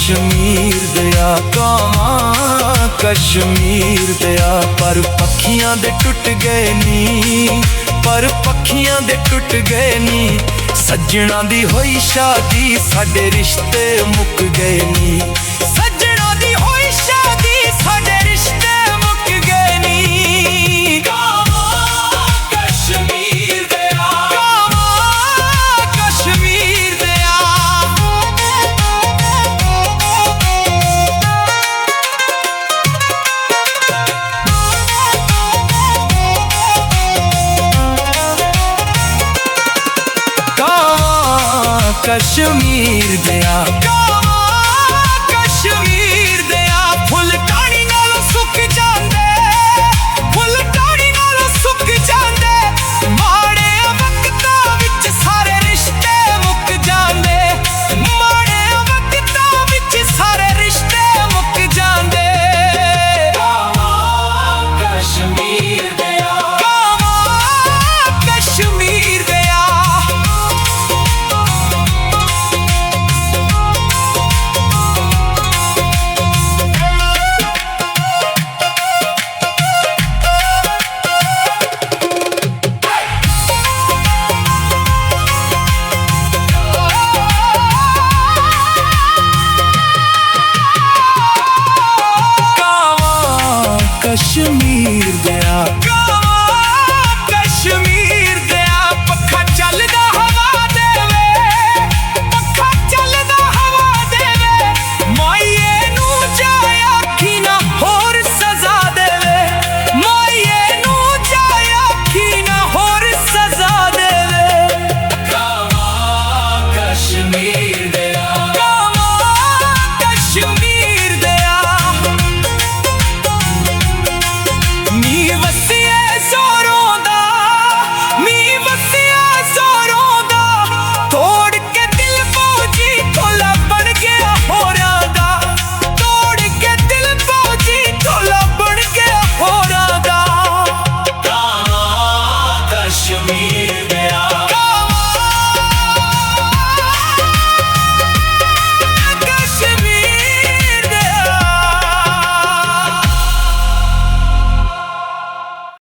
कश्मीर दिया कावां कश्मीर दिया। पर पखियां दे टुट गए नी, पर पखियां दे टुट गए नी। सज्जणा दी होई शादी साडे रिश्ते मुक गए नी। सज्जणा दी होई शादी साडे रिश्ते मुक गए नी। कश्मीर दिया कश्मीर दिया। फुल टाणी नालों सुक जांदे, फुल टाणी नालों सुक जांदे। माड़े वक्तां विच सारे रिश्ते मुक जांदे, माड़े वक्तां विच सारे रिश्ते मुक जांदे। कश्मीर दिया कश्मीर दिया। कश्मीर दिया कश्मीर दिया। पखा चलदा हवा देवे, पखा चलदा हवा देवे। माइये नू जाए आखी ना होर सजा देवे, माइये नू जाए आखी ना होर सजा देवे। कश्मीर दिया कश्मीर दिया। नी वसिया जोरों दा, नी वसिया जोरों दा। तोड़ के दिल फौजी ढोला बन गया होरां दा, तोड़ के दिल फौजी ढोला बन गया होरां दा। कश्मीर में